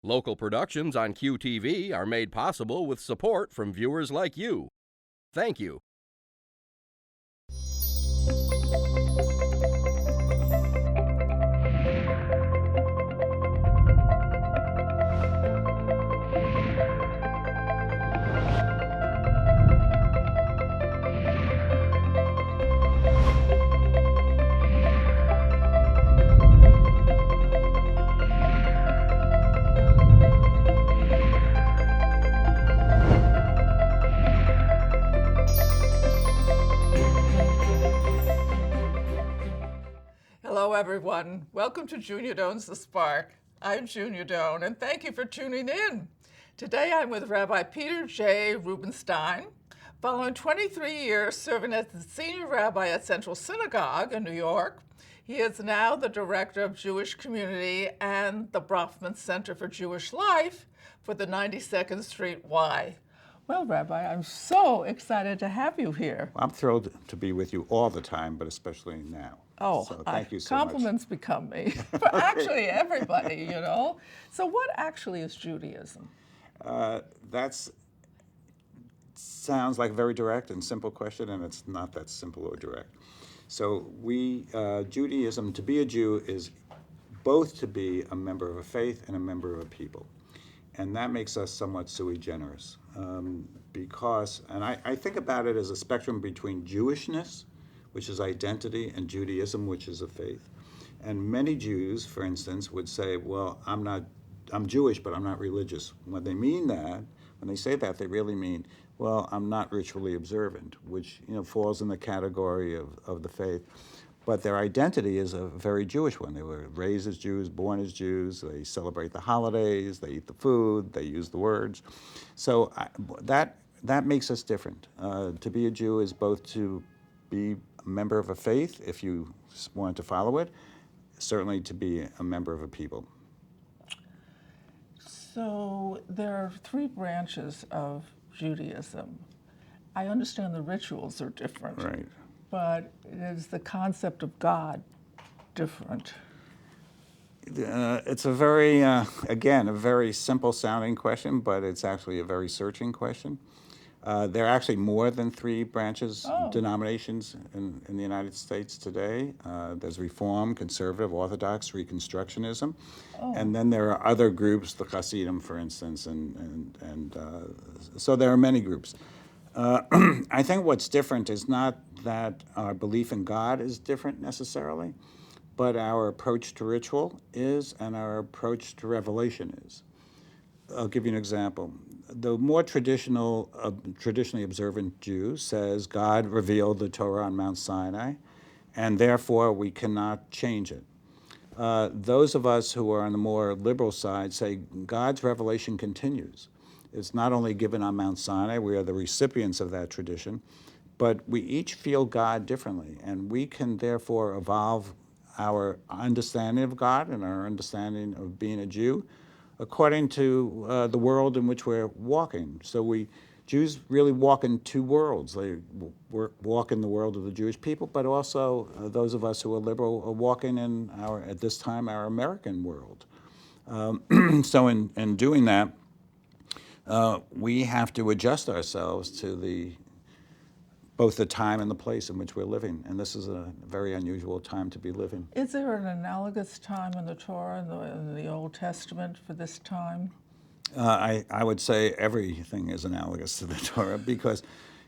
Local productions on QTV are made possible with support from viewers like you. Thank you. Hello, everyone. Welcome to Junia Doan's The Spark. I'm Junia Doan, and thank you for tuning in. Today, I'm with Rabbi Peter J. Rubenstein. Following 23 years serving as the Senior Rabbi at Central Synagogue in New York, he is now the Director of Jewish Community and the Bronfman Center for Jewish Life for the 92nd Street Y. Well, Rabbi, I'm so excited to have you here. I'm thrilled to be with you all the time, but especially now. Oh, so thank you so compliments become me for actually everybody, you know. So what actually is Judaism? That sounds like a very direct and simple question, and it's not that simple or direct. So Judaism, to be a Jew is both to be a member of a faith and a member of a people. And that makes us somewhat sui generis because, and I think about it as a spectrum between Jewishness, which is identity, and Judaism, which is a faith. And many Jews, for instance, would say, well, I'm Jewish, but I'm not religious. When they mean that, when they say that, they really mean, well, I'm not ritually observant, which falls in the category of the faith. But their identity is a very Jewish one. They were raised as Jews, born as Jews. They celebrate the holidays. They eat the food. They use the words. So that makes us different. To be a Jew is both to be a member of a faith, if you want to follow it, certainly to be a member of a people. So there are three branches of Judaism. I understand the rituals are different. Right. But is the concept of God different? It's a very, again, a very simple sounding question, but it's actually a very searching question. There are actually more than three branches, denominations in the United States today. There's Reform, Conservative, Orthodox, Reconstructionism. And then there are other groups, the Hasidim, for instance, and so there are many groups. I think what's different is not that our belief in God is different necessarily, but our approach to ritual is, and our approach to revelation is. I'll give you an example. The more traditionally observant Jew says God revealed the Torah on Mount Sinai, and therefore we cannot change it. Those of us who are on the more liberal side say God's revelation continues. It's not only given on Mount Sinai, we are the recipients of that tradition, but we each feel God differently, and we can therefore evolve our understanding of God and our understanding of being a Jew according to the world in which we're walking. So Jews really walk in two worlds. They walk in the world of the Jewish people, but also those of us who are liberal are walking in at this time, our American world. So in doing that, we have to adjust ourselves to both the time and the place in which we're living, and this is a very unusual time to be living. Is there an analogous time in the Torah and the Old Testament for this time? I would say everything is analogous to the Torah because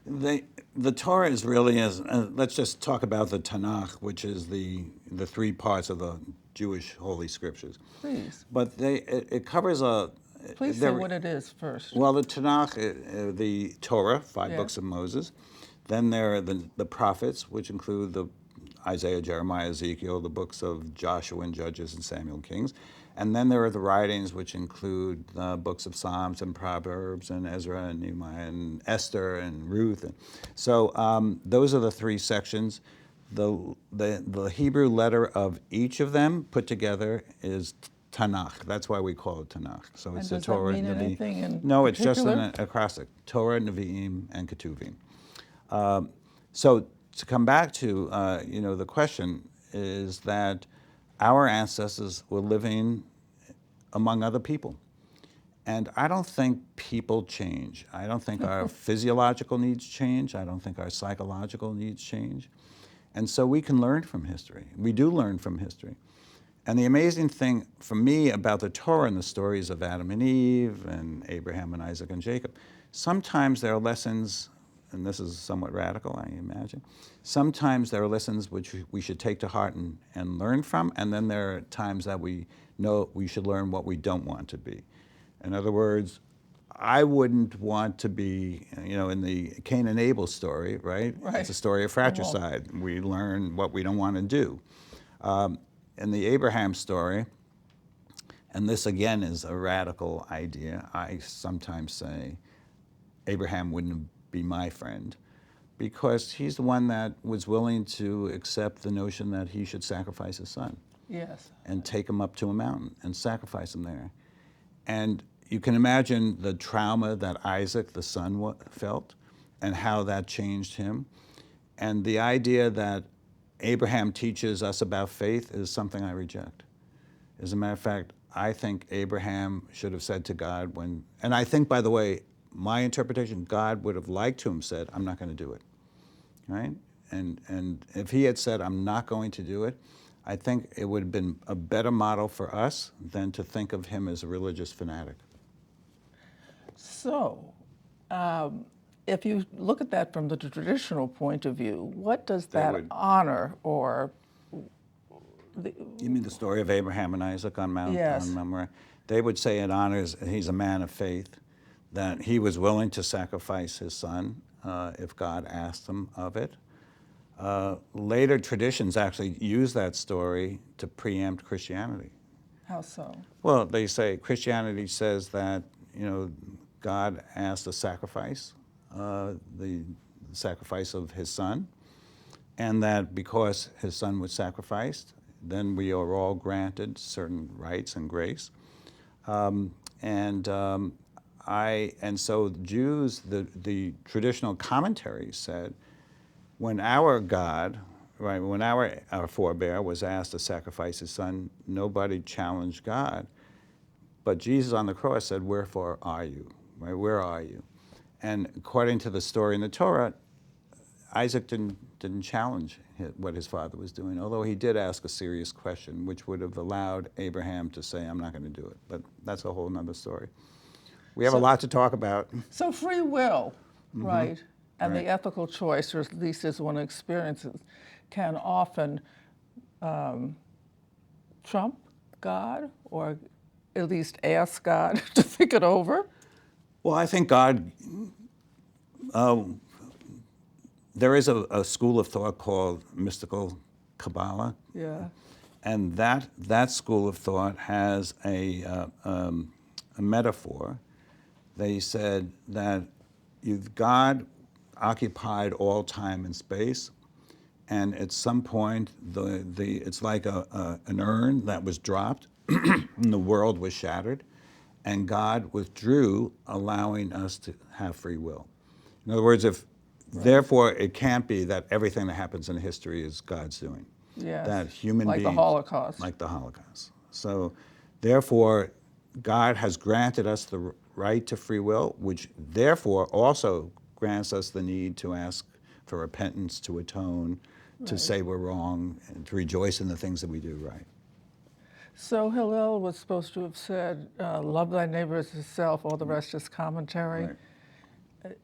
the Torah is really, let's just talk about the Tanakh, which is the three parts of the Jewish Holy Scriptures. Please. But it covers a... Please say what it is first. Well, the Tanakh, the Torah, five books of Moses. Then there are the prophets, which include the Isaiah, Jeremiah, Ezekiel, the books of Joshua and Judges and Samuel and Kings. And then there are the writings, which include books of Psalms and Proverbs and Ezra and Nehemiah and Esther and Ruth. So those are the three sections. The Hebrew letter of each of them put together is Tanakh. That's why we call it Tanakh. So it's the Torah, Nevi'im. Does that mean anything in No, it's just particular? an acrostic. Torah, Nevi'im, and Ketuvim. So to come back to the question is that our ancestors were living among other people. And I don't think people change. I don't think our physiological needs change. I don't think our psychological needs change. And so we can learn from history. We do learn from history. And the amazing thing for me about the Torah and the stories of Adam and Eve and Abraham and Isaac and Jacob, sometimes there are lessons, and this is somewhat radical, I imagine, sometimes there are lessons which we should take to heart and learn from, and then there are times that we know we should learn what we don't want to be. In other words, I wouldn't want to be, in the Cain and Abel story, right? Right. It's a story of fratricide. We learn what we don't want to do. In the Abraham story, and this again is a radical idea, I sometimes say Abraham wouldn't be my friend because he's the one that was willing to accept the notion that he should sacrifice his son. Yes. And take him up to a mountain and sacrifice him there. And you can imagine the trauma that Isaac, the son, felt and how that changed him. And the idea that Abraham teaches us about faith is something I reject. As a matter of fact, I think Abraham should have said to God and I think, by the way, my interpretation, God would have liked to have said, I'm not going to do it, right? And if he had said, I'm not going to do it, I think it would have been a better model for us than to think of him as a religious fanatic. So, if you look at that from the traditional point of view, what does that honor or... You mean the story of Abraham and Isaac on Mount Moriah? They would say it honors, he's a man of faith, that he was willing to sacrifice his son if God asked him of it. Later traditions actually use that story to preempt Christianity. How so? Well, they say Christianity says that God asked a sacrifice, the sacrifice of his son, and that because his son was sacrificed, then we are all granted certain rights and grace. And so Jews, the traditional commentaries said, when our God, right, when our forebear was asked to sacrifice his son, nobody challenged God. But Jesus on the cross said, wherefore are you? Right, where are you? And according to the story in the Torah, Isaac didn't challenge what his father was doing, although he did ask a serious question, which would have allowed Abraham to say, I'm not going to do it. But that's a whole nother story. We have a lot to talk about. So free will, right, and the ethical choice, or at least as one experiences, can often trump God, or at least ask God to think it over. Well, I think God, there is a school of thought called mystical Kabbalah. Yeah. And that school of thought has a metaphor. They said that God occupied all time and space, and at some point it's like an urn that was dropped, and the world was shattered, and God withdrew, allowing us to have free will. In other words, therefore it can't be that everything that happens in history is God's doing. Yes. That human beings, like the Holocaust. Like the Holocaust. So, therefore, God has granted us the right to free will, which therefore also grants us the need to ask for repentance, to atone, to say we're wrong, and to rejoice in the things that we do right. So Hillel was supposed to have said, love thy neighbor as yourself, all the rest is commentary. Right.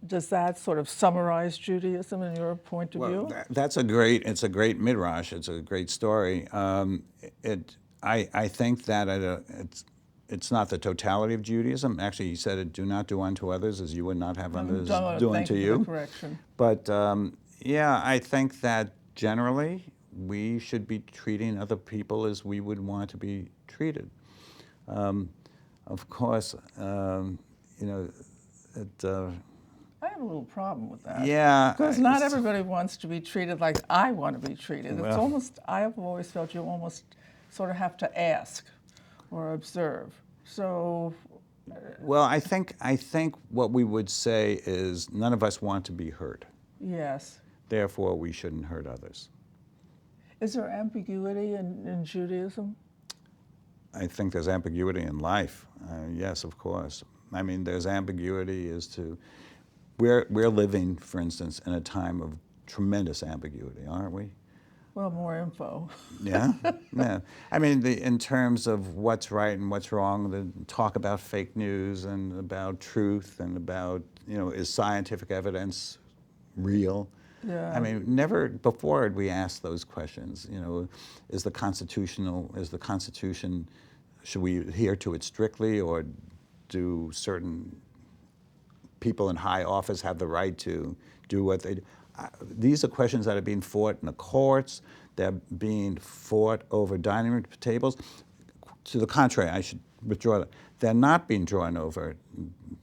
Does that sort of summarize Judaism in your point of view? It's a great midrash. It's a great story. I think that it's not the totality of Judaism. Actually, he said it, do not do unto others as you would not have others do unto you. For the correction. But I think that generally we should be treating other people as we would want to be treated. Of course, I have a little problem with that. Yeah. Because not everybody wants to be treated like I want to be treated. Well, it's almost, I have always felt you almost sort of have to ask or observe. So. Well, I think what we would say is none of us want to be hurt. Yes. Therefore, we shouldn't hurt others. Is there ambiguity in Judaism? I think there's ambiguity in life. Yes, of course. I mean, there's ambiguity as to we're living, for instance, in a time of tremendous ambiguity, aren't we? Well, more info. Yeah, yeah. I mean, in terms of what's right and what's wrong, the talk about fake news and about truth and about, is scientific evidence real? Yeah. I mean, never before had we asked those questions. Is the Constitution, should we adhere to it strictly, or do certain people in high office have the right to do what they do? These are questions that are being fought in the courts. They're being fought over dining room tables. To the contrary, I should withdraw that. They're not being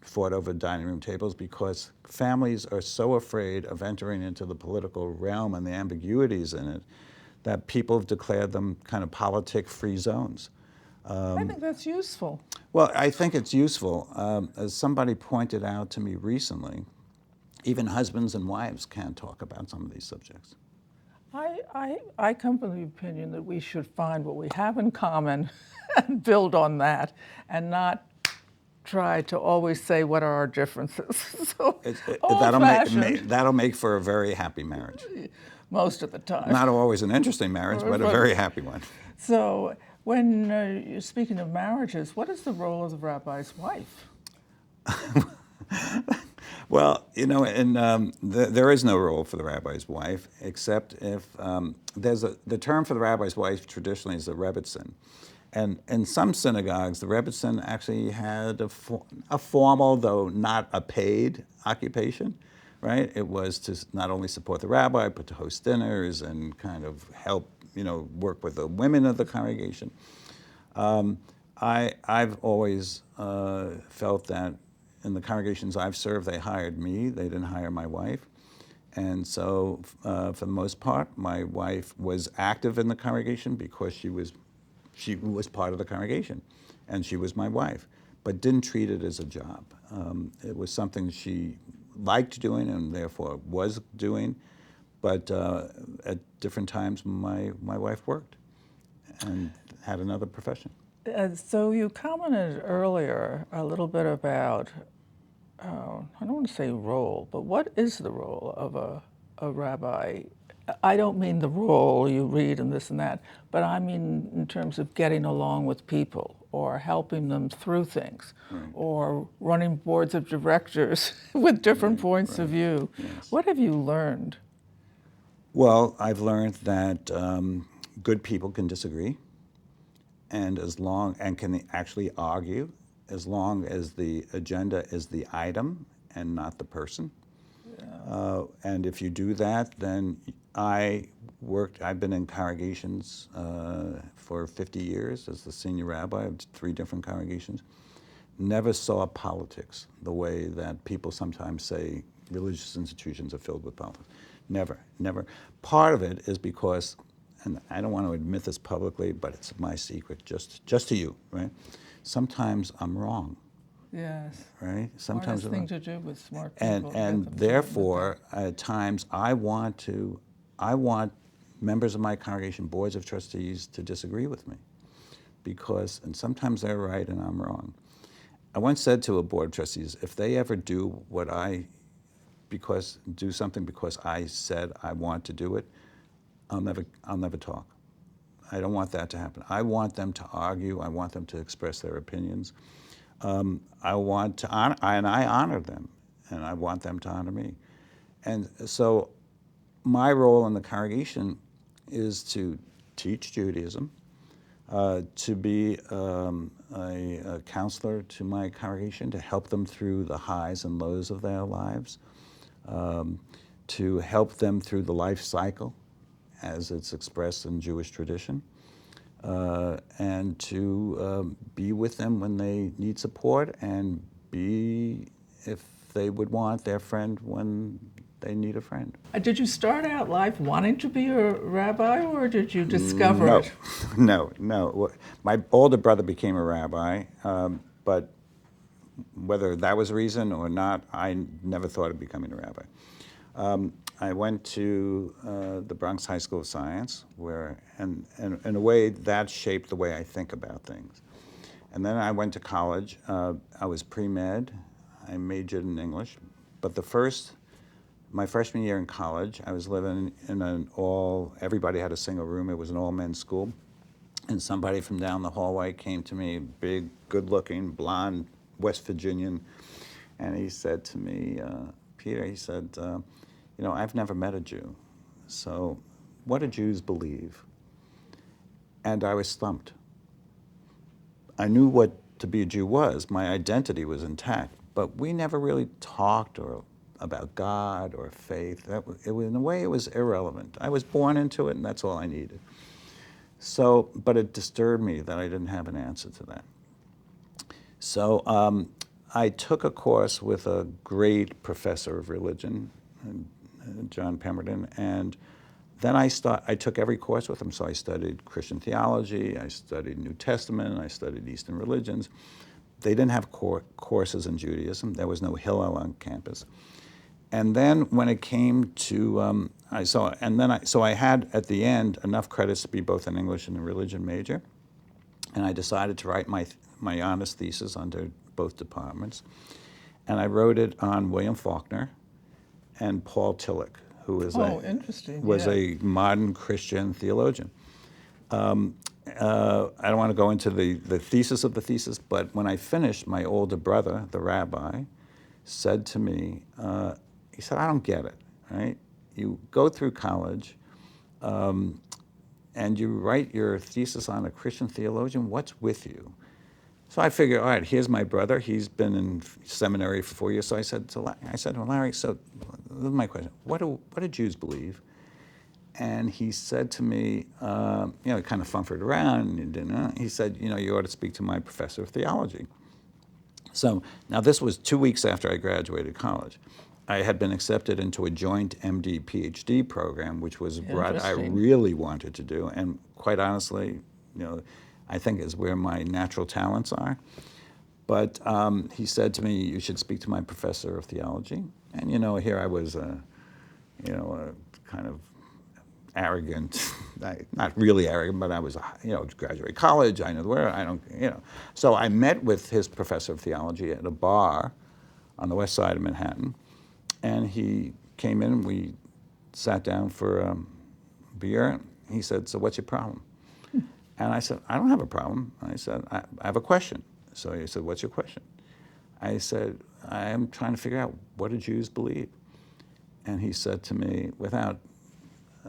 fought over dining room tables because families are so afraid of entering into the political realm and the ambiguities in it that people have declared them kind of politic-free zones. I think that's useful. Well, I think it's useful. As somebody pointed out to me recently, even husbands and wives can't talk about some of these subjects. I come from the opinion that we should find what we have in common and build on that, and not try to always say what are our differences. So That'll make for a very happy marriage. Most of the time. Not always an interesting marriage, but a very happy one. So when you're speaking of marriages, what is the role of the rabbi's wife? Well, there is no role for the rabbi's wife, except if the term for the rabbi's wife traditionally is the Rebbitzin. And in some synagogues, the Rebbitzin actually had a formal, though not a paid, occupation, right? It was to not only support the rabbi, but to host dinners and kind of help, work with the women of the congregation. I've always felt that in the congregations I've served, they hired me. They didn't hire my wife. And so, for the most part, my wife was active in the congregation because she was part of the congregation, and she was my wife, but didn't treat it as a job. It was something she liked doing and therefore was doing, but at different times my wife worked and had another profession. So you commented earlier a little bit about, I don't want to say role, but what is the role of a rabbi? I don't mean the role you read and this and that, but I mean in terms of getting along with people or helping them through things, right, or running boards of directors with different points of view. Yes. What have you learned? Well, I've learned that good people can disagree, and can actually argue, as long as the agenda is the item and not the person. Yeah. And if you do that, then I've been in congregations for 50 years as the senior rabbi of 3 different congregations. Never saw politics the way that people sometimes say religious institutions are filled with politics. Never. Part of it is because, and I don't want to admit this publicly, but it's my secret, just to you, right? Sometimes I'm wrong. Yes. Right? Sometimes thing to do with smart people. And therefore, at times, I want members of my congregation, boards of trustees, to disagree with me, and sometimes they're right and I'm wrong. I once said to a board of trustees, if they ever do something because I said I want to do it, I'll never talk. I don't want that to happen. I want them to argue. I want them to express their opinions. I want to honor, and I honor them, and I want them to honor me. And so my role in the congregation is to teach Judaism, to be a counselor to my congregation, to help them through the highs and lows of their lives, to help them through the life cycle as it's expressed in Jewish tradition, and to be with them when they need support, and be, if they would want, their friend when they need a friend. Did you start out life wanting to be a rabbi, or did you discover it? No. My older brother became a rabbi, but whether that was a reason or not, I never thought of becoming a rabbi. I went to the Bronx High School of Science, and in a way that shaped the way I think about things. And then I went to college. I was pre-med. I majored in English. But my freshman year in college, I was living in everybody had a single room. It was an all-men's school. And somebody from down the hallway came to me, big, good-looking, blonde, West Virginian, and he said to me, Peter, he said, I've never met a Jew, so what do Jews believe? And I was stumped. I knew what to be a Jew was. My identity was intact, but we never really talked about God or faith. In a way, it was irrelevant. I was born into it, and that's all I needed. So, but it disturbed me that I didn't have an answer to that. So I took a course with a great professor of religion, John Pemberton, and then I took every course with him. So I studied Christian theology, I studied New Testament, I studied Eastern religions. They didn't have courses in Judaism. There was no Hillel on campus. And then when it came to, so I had at the end enough credits to be both an English and a religion major, and I decided to write my honors thesis under both departments, and I wrote it on William Faulkner and Paul Tillich, who was a modern Christian theologian. I don't want to go into the thesis of the thesis, but when I finished, my older brother, the rabbi, said to me, he said, I don't get it, right? You go through college and you write your thesis on a Christian theologian, what's with you? So I figured, all right, here's my brother. He's been in seminary for 4 years. So I said to Larry, so this is my question. What do Jews believe? And he said to me, he kind of fumbled around. And didn't know. He said, you ought to speak to my professor of theology. So now this was 2 weeks after I graduated college. I had been accepted into a joint MD PhD program, which was what I really wanted to do. And quite honestly, I think is where my natural talents are. But he said to me, you should speak to my professor of theology. And here I was, a kind of arrogant, not really arrogant, but I was, graduate college, I know where, So I met with his professor of theology at a bar on the west side of Manhattan. And he came in and we sat down for a beer. He said, so what's your problem? And I said, I don't have a problem. I said, I have a question. So he said, what's your question? I said, I am trying to figure out, what do Jews believe? And he said to me, without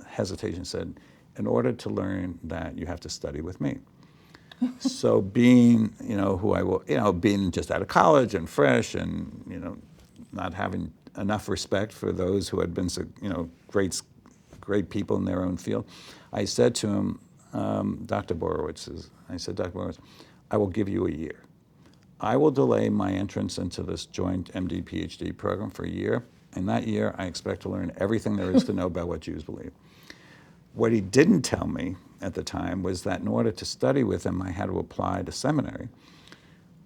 hesitation, said, in order to learn that, you have to study with me. So being, who I will, being just out of college and fresh and, not having enough respect for those who had been, great people in their own field, I said to him, Dr. Borowitz, I will give you a year. I will delay my entrance into this joint MD PhD program for a year. In that year, I expect to learn everything there is to know about what Jews believe. What he didn't tell me at the time was that in order to study with him, I had to apply to seminary,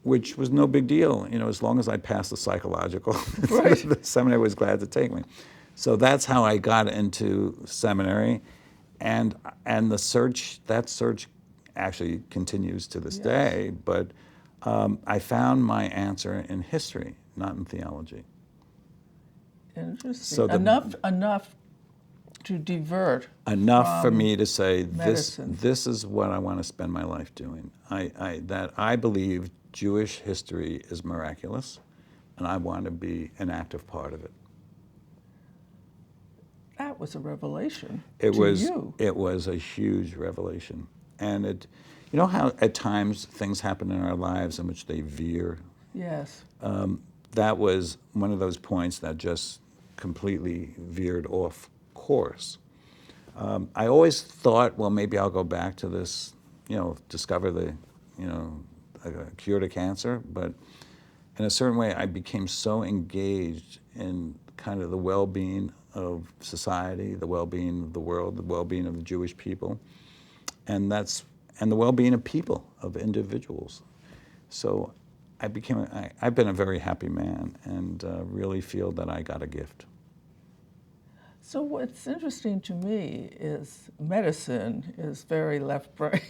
which was no big deal. As long as I passed the psychological, right. The seminary was glad to take me. So that's how I got into seminary. And that search actually continues to this day, but I found my answer in history, not in theology. Interesting. So enough to divert. Enough for me to say, medicine. this is what I want to spend my life doing. I believe Jewish history is miraculous, and I want to be an active part of it. That was a revelation It to you. It was a huge revelation. And how at times things happen in our lives in which they veer? Yes. That was one of those points that just completely veered off course. I always thought, well, maybe I'll go back to this, discover the, a cure to cancer. But in a certain way, I became so engaged in kind of the well-being of society, the well-being of the world, the well-being of the Jewish people, and the well-being of people, of individuals. So I've been a very happy man, and really feel that I got a gift. So what's interesting to me is medicine is very left brain.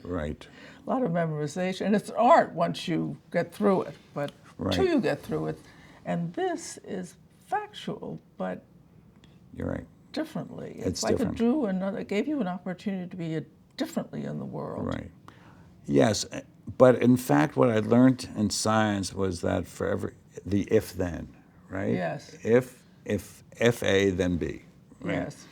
Right. A lot of memorization. And it's art once you get through it, but Right. till you get through it. And this is factual, but You're right. differently. It's like different. it gave you an opportunity to be differently in the world. Right. Yes, but in fact, what I learned in science was that for the if-then, right? Yes. If A, then B, right? Yes.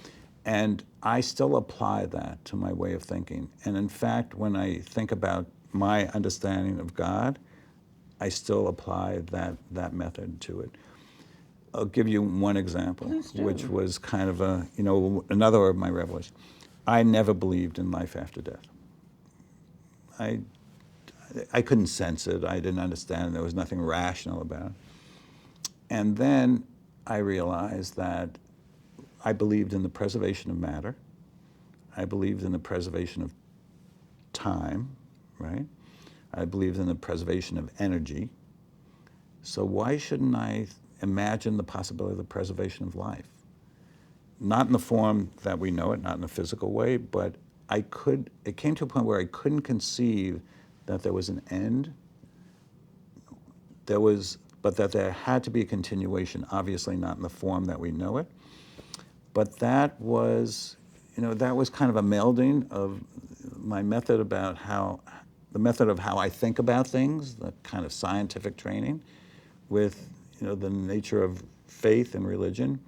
And I still apply that to my way of thinking. And in fact, when I think about my understanding of God, I still apply that method to it. I'll give you one example, Please do. which was kind of another of my revelations. I never believed in life after death. I couldn't sense it. I didn't understand it. There was nothing rational about it. And then I realized that I believed in the preservation of matter. I believed in the preservation of time, right? I believed in the preservation of energy. So why shouldn't I imagine the possibility of the preservation of life? Not in the form that we know it, not in a physical way, but it came to a point where I couldn't conceive that there was an end. But that there had to be a continuation, obviously not in the form that we know it. But that was kind of a melding of my method of how I think about things, the kind of scientific training, with the nature of faith and religion,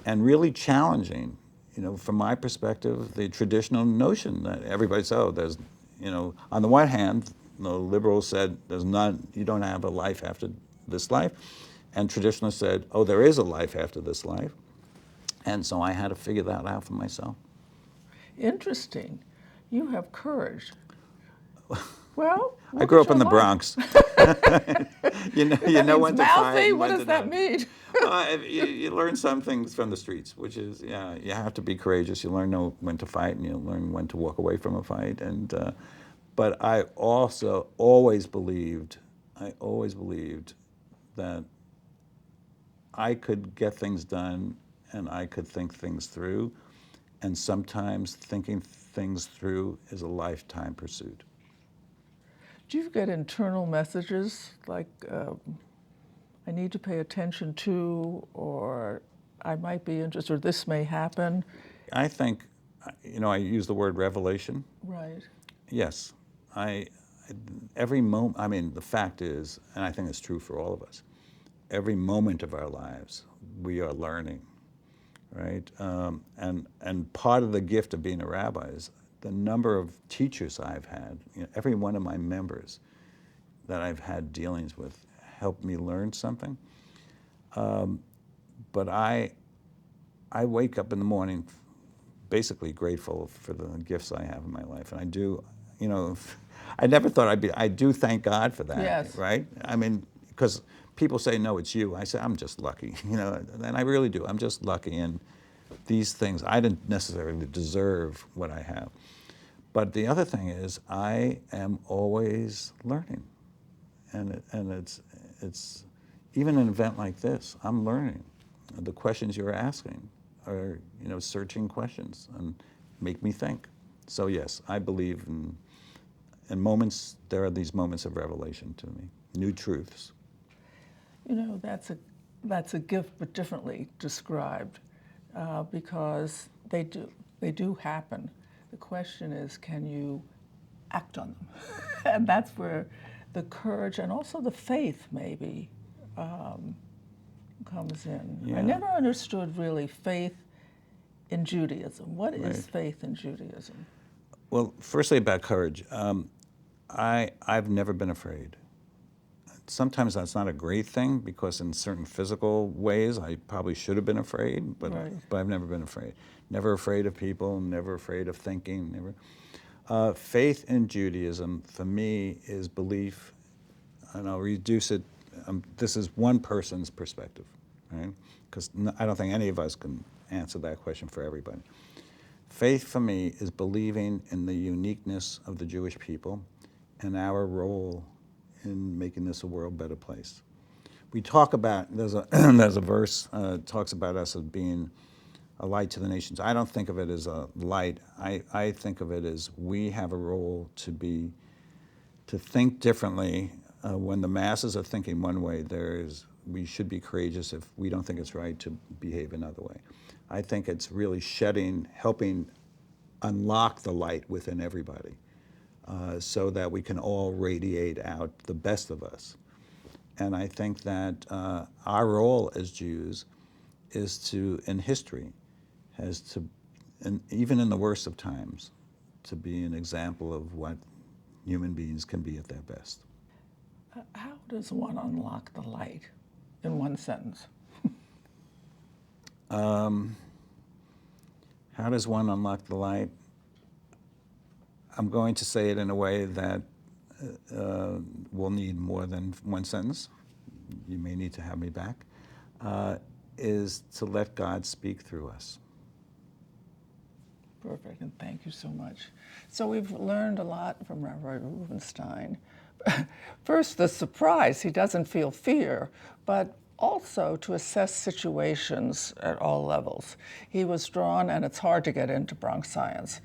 and really challenging, from my perspective, the traditional notion that everybody says, oh, there's, on the one hand, the liberals said you don't have a life after this life, and traditionalists said, oh, there is a life after this life. And so I had to figure that out for myself. Interesting. You have courage. Well, I grew up in the Bronx. you know when to mouthy? fight. What does that mean? You learn some things from the streets, which is, you have to be courageous. You learn when to fight, and you learn when to walk away from a fight. But I also always believed that I could get things done and I could think things through. And sometimes thinking things through is a lifetime pursuit. Do you get internal messages like, I need to pay attention to, or I might be interested, or this may happen? I think, I use the word revelation. Right. Yes. Every moment, the fact is, and I think it's true for all of us, every moment of our lives, we are learning, right? And part of the gift of being a rabbi is the number of teachers I've had. Every one of my members that I've had dealings with helped me learn something. But I wake up in the morning basically grateful for the gifts I have in my life. And I do, I never thought I do thank God for that, yes. Right? Because people say, no, it's you. I say, I'm just lucky, and I really do. I'm just lucky. And these things, I didn't necessarily deserve what I have. But the other thing is, I am always learning. And it's even an event like this, I'm learning. The questions you're asking are, searching questions and make me think. So yes, I believe in moments, there are these moments of revelation to me, new truths. That's a gift, but differently described, because they do happen. The question is, can you act on them? And that's where the courage and also the faith maybe comes in. Yeah. I never understood really faith in Judaism. What Right. is faith in Judaism? Well, firstly about courage, I've never been afraid. Sometimes that's not a great thing because in certain physical ways I probably should have been afraid, but Right. I've never been afraid. Never afraid of people, never afraid of thinking, never. Faith in Judaism for me is belief, and I'll reduce it. This is one person's perspective, right? Because I don't think any of us can answer that question for everybody. Faith for me is believing in the uniqueness of the Jewish people and our role in making this a world better place. We talk about, there's a verse talks about us as being a light to the nations. I don't think of it as a light. I think of it as we have a role to think differently. When the masses are thinking one way, we should be courageous if we don't think it's right to behave another way. I think it's really helping unlock the light within everybody so that we can all radiate out the best of us. And I think that our role as Jews is to, in history, and even in the worst of times, to be an example of what human beings can be at their best. How does one unlock the light in one sentence? How does one unlock the light? I'm going to say it in a way that will need more than one sentence. You may need to have me back. Is to let God speak through us. Perfect, and thank you so much. So we've learned a lot from Rabbi Rubenstein. First, the surprise, he doesn't feel fear, but also to assess situations at all levels. He was drawn, and it's hard to get into Bronx science,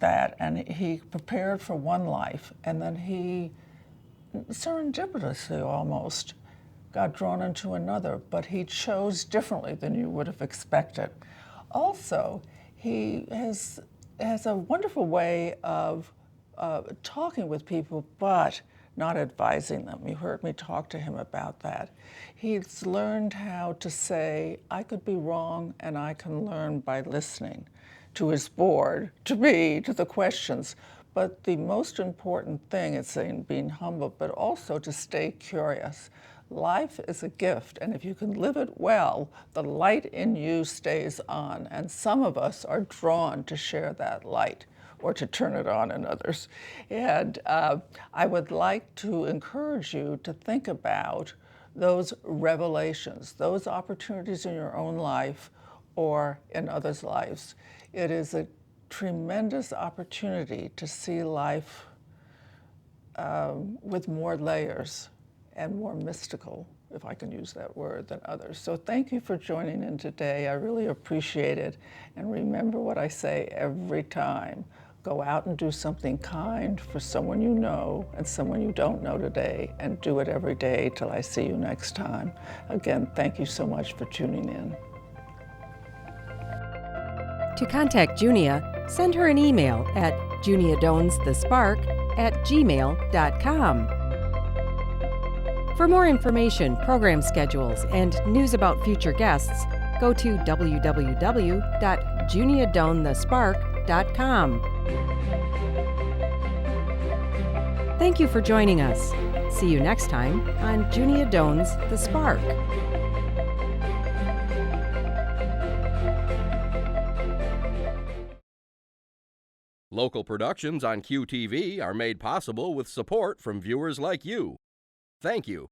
and he prepared for one life, and then he serendipitously almost got drawn into another, but he chose differently than you would have expected. Also, he has a wonderful way of talking with people, but not advising them. You heard me talk to him about that. He's learned how to say, I could be wrong, and I can learn by listening to his board, to me, to the questions. But the most important thing is in being humble, but also to stay curious. Life is a gift, and if you can live it well, the light in you stays on, and some of us are drawn to share that light or to turn it on in others. And I would like to encourage you to think about those revelations, those opportunities in your own life or in others' lives. It is a tremendous opportunity to see life with more layers and more mystical, if I can use that word, than others. So thank you for joining in today. I really appreciate it. And remember what I say every time. Go out and do something kind for someone you know and someone you don't know today, and do it every day till I see you next time. Again, thank you so much for tuning in. To contact Junia, send her an email at juniadonsthespark@gmail.com. For more information, program schedules, and news about future guests, go to www.juniadonthespark.com. Thank you for joining us. See you next time on Junia Doan's The Spark. Local productions on QTV are made possible with support from viewers like you. Thank you.